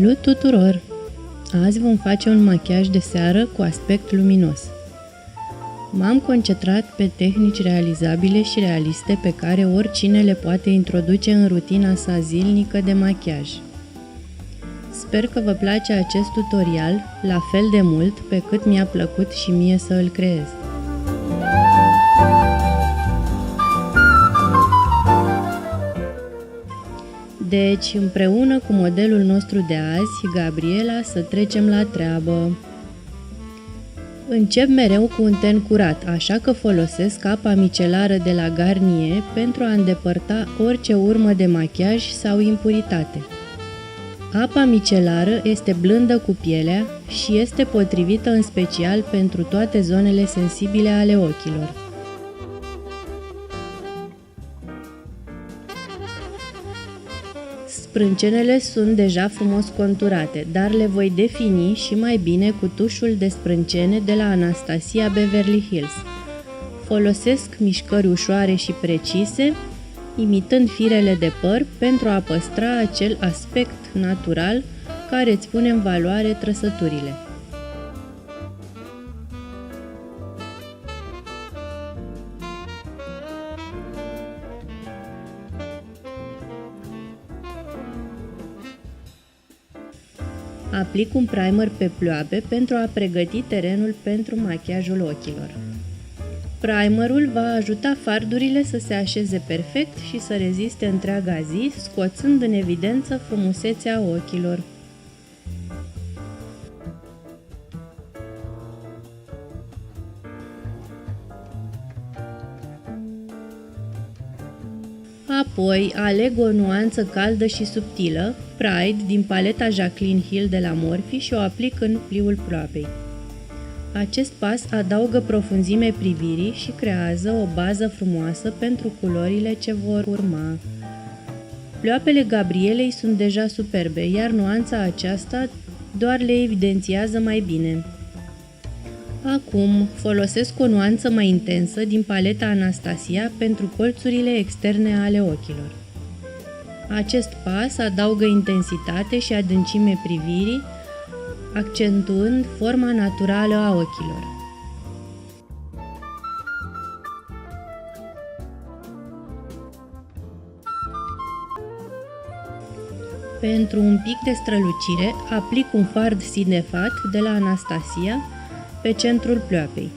Salut tuturor! Azi vom face un machiaj de seară cu aspect luminos. M-am concentrat pe tehnici realizabile și realiste pe care oricine le poate introduce în rutina sa zilnică de machiaj. Sper că vă place acest tutorial la fel de mult pe cât mi-a plăcut și mie să îl creez. Deci, împreună cu modelul nostru de azi, Gabriela, să trecem la treabă. Încep mereu cu un ten curat, așa că folosesc apa micelară de la Garnier pentru a îndepărta orice urmă de machiaj sau impuritate. Apa micelară este blândă cu pielea și este potrivită în special pentru toate zonele sensibile ale ochilor. Sprâncenele sunt deja frumos conturate, dar le voi defini și mai bine cu tușul de sprâncene de la Anastasia Beverly Hills. Folosesc mișcări ușoare și precise, imitând firele de păr pentru a păstra acel aspect natural care îți pune în valoare trăsăturile. Aplic un primer pe pleoape pentru a pregăti terenul pentru machiajul ochilor. Primerul va ajuta fardurile să se așeze perfect și să reziste întreaga zi, scoțând în evidență frumusețea ochilor. Apoi aleg o nuanță caldă și subtilă, Pride, din paleta Jaclyn Hill de la Morphe și o aplic în pliul ploapei. Acest pas adaugă profunzime privirii și creează o bază frumoasă pentru culorile ce vor urma. Ploapele Gabrielei sunt deja superbe, iar nuanța aceasta doar le evidențiază mai bine. Acum folosesc o nuanță mai intensă din paleta Anastasia pentru colțurile externe ale ochilor. Acest pas adaugă intensitate și adâncime privirii, accentuând forma naturală a ochilor. Pentru un pic de strălucire, aplic un fard sinefat de la Anastasia pe centrul ploapei.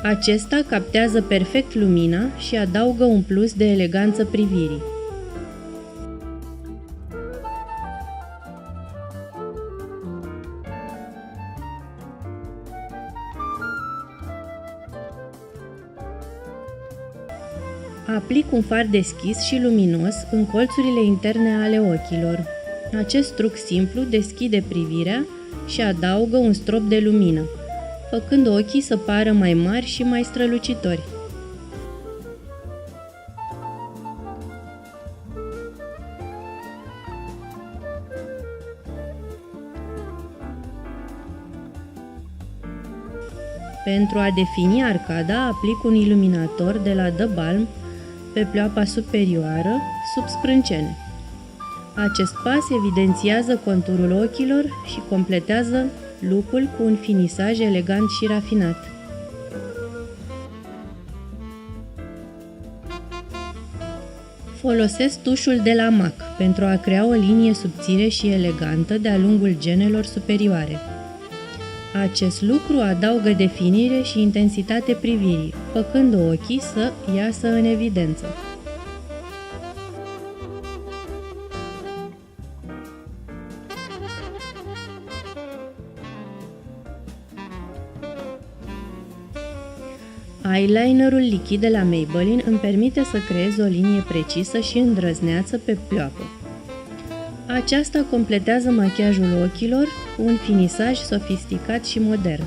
Acesta captează perfect lumina și adaugă un plus de eleganță privirii. Aplic un fard deschis și luminos în colțurile interne ale ochilor. Acest truc simplu deschide privirea și adaugă un strop de lumină, făcând ochii să pară mai mari și mai strălucitori. Pentru a defini arcada, aplic un iluminator de la The Balm pe pleoapa superioară, sub sprâncene. Acest pas evidențiază conturul ochilor și completează look-ul cu un finisaj elegant și rafinat. Folosesc tușul de la MAC pentru a crea o linie subțire și elegantă de-a lungul genelor superioare. Acest lucru adaugă definire și intensitate privirii, făcând ochii să iasă în evidență. Eyelinerul lichid de la Maybelline îmi permite să creez o linie precisă și îndrăzneață pe pleoapă. Aceasta completează machiajul ochilor cu un finisaj sofisticat și modern.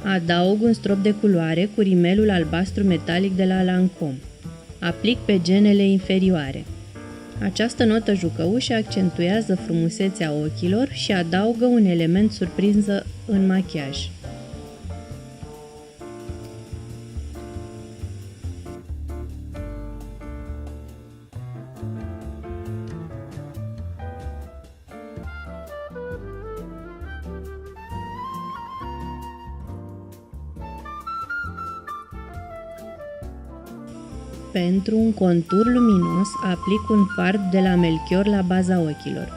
Adaug un strop de culoare cu rimelul albastru metalic de la Lancôme. Aplic pe genele inferioare. Această notă jucăușă accentuează frumusețea ochilor și adaugă un element surpriză în machiaj. Pentru un contur luminos, aplic un fard de la Melchior la baza ochilor.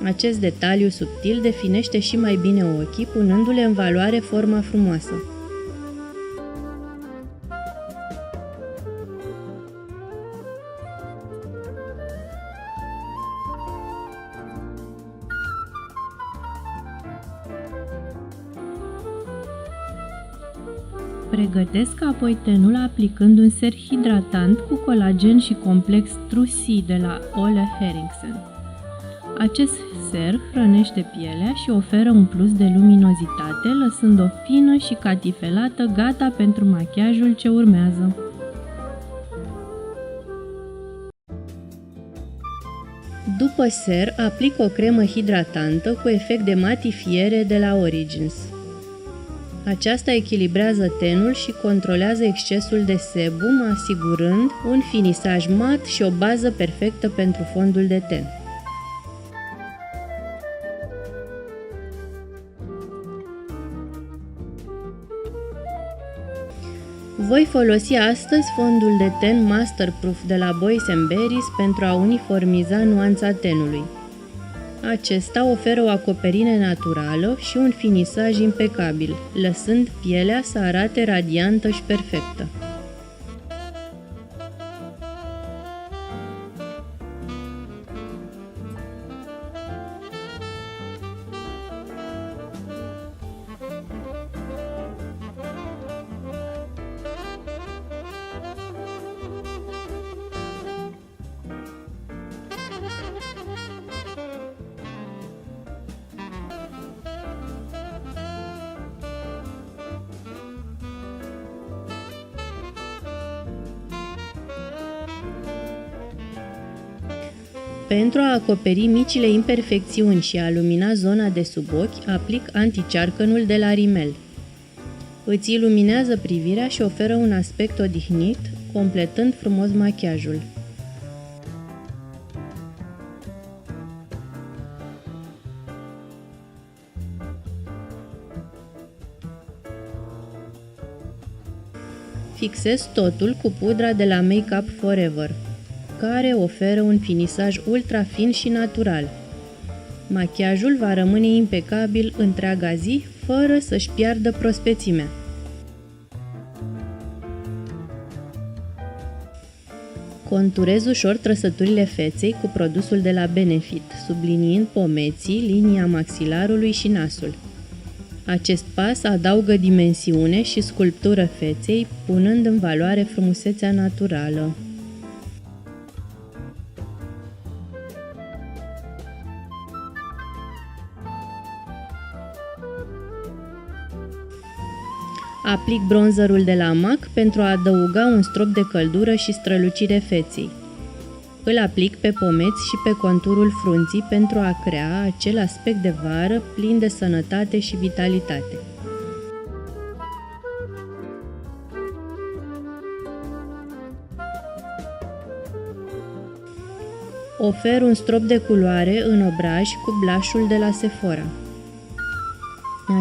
Acest detaliu subtil definește și mai bine ochii, punându-le în valoare forma frumoasă. Pregătesc apoi tenul aplicând un ser hidratant cu colagen și complex True C de la Ole Henriksen. Acest ser hrănește pielea și oferă un plus de luminozitate, lăsând-o fină și catifelată, gata pentru machiajul ce urmează. După ser, aplic o cremă hidratantă cu efect de matifiere de la Origins. Aceasta echilibrează tenul și controlează excesul de sebum, asigurând un finisaj mat și o bază perfectă pentru fondul de ten. Voi folosi astăzi fondul de ten Masterproof de la Boys & Berries pentru a uniformiza nuanța tenului. Acesta oferă o acoperire naturală și un finisaj impecabil, lăsând pielea să arate radiantă și perfectă. Pentru a acoperi micile imperfecțiuni și a lumina zona de sub ochi, aplic anticearcănul de la Rimmel. Îți iluminează privirea și oferă un aspect odihnit, completând frumos machiajul. Fixez totul cu pudra de la Make Up Forever, care oferă un finisaj ultra fin și natural. Machiajul va rămâne impecabil întreaga zi, fără să-și piardă prospețimea. Conturez ușor trăsăturile feței cu produsul de la Benefit, subliniind pomeții, linia maxilarului și nasul. Acest pas adaugă dimensiune și sculptură feței, punând în valoare frumusețea naturală. Aplic bronzerul de la MAC pentru a adăuga un strop de căldură și strălucire feței. Îl aplic pe pomeți și pe conturul frunții pentru a crea acel aspect de vară plin de sănătate și vitalitate. Ofer un strop de culoare în obraj cu blush-ul de la Sephora.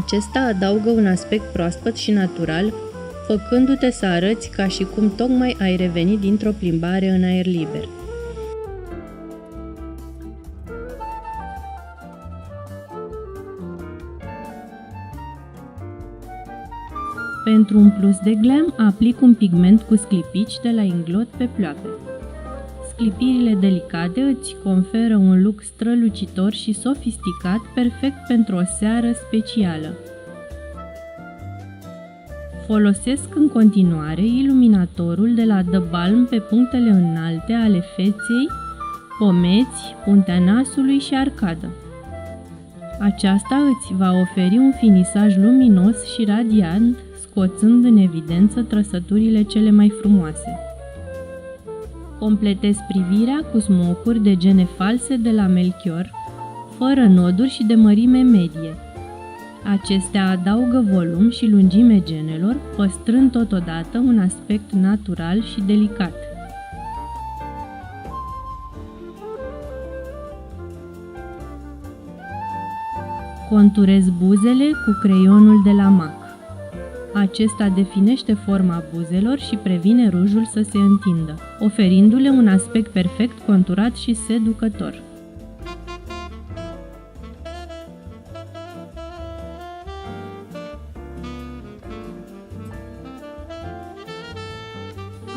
Acesta adaugă un aspect proaspăt și natural, făcându-te să arăți ca și cum tocmai ai revenit dintr-o plimbare în aer liber. Pentru un plus de glam, aplic un pigment cu sclipici de la Inglot pe ploape. Sclipirile delicate îți conferă un look strălucitor și sofisticat, perfect pentru o seară specială. Folosesc în continuare iluminatorul de la The Balm pe punctele înalte ale feței, pomeți, puntea nasului și arcadă. Aceasta îți va oferi un finisaj luminos și radiant, scoțând în evidență trăsăturile cele mai frumoase. Completezi privirea cu smocuri de gene false de la Melchior, fără noduri și de mărime medie. Acestea adaugă volum și lungime genelor, păstrând totodată un aspect natural și delicat. Conturezi buzele cu creionul de la MAC. Acesta definește forma buzelor și previne rujul să se întindă, oferindu-le un aspect perfect conturat și seducător.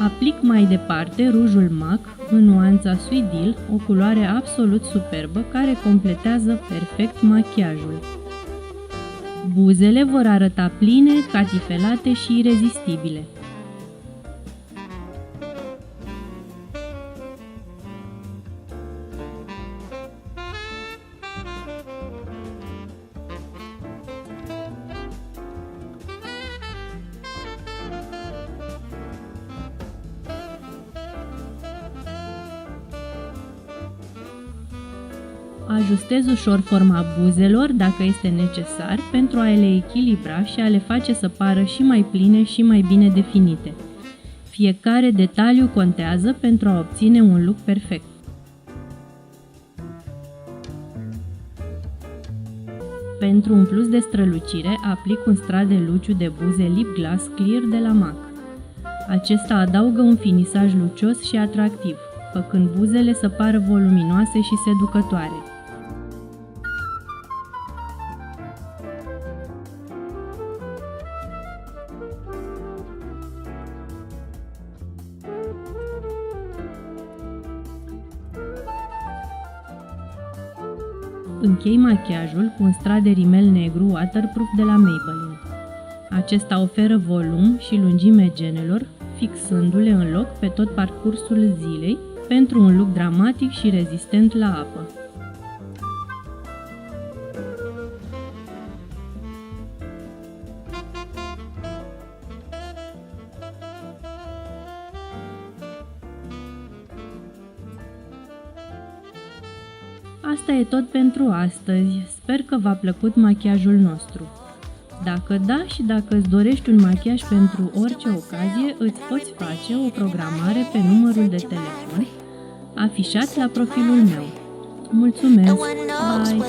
Aplic mai departe rujul MAC în nuanța Suidil, o culoare absolut superbă care completează perfect machiajul. Buzele vor arăta pline, catifelate și irezistibile. Ajustezi ușor forma buzelor dacă este necesar pentru a le echilibra și a le face să pară și mai pline și mai bine definite. Fiecare detaliu contează pentru a obține un look perfect. Pentru un plus de strălucire, aplic un strat de luciu de buze Lip Gloss Clear de la MAC. Acesta adaugă un finisaj lucios și atractiv, făcând buzele să pară voluminoase și seducătoare. Închei machiajul cu un strat de rimel negru waterproof de la Maybelline. Acesta oferă volum și lungime genelor, fixându-le în loc pe tot parcursul zilei, pentru un look dramatic și rezistent la apă. Asta e tot pentru astăzi. Sper că v-a plăcut machiajul nostru. Dacă da și dacă îți dorești un machiaj pentru orice ocazie, îți poți face o programare pe numărul de telefon afișat la profilul meu. Mulțumesc! Bye!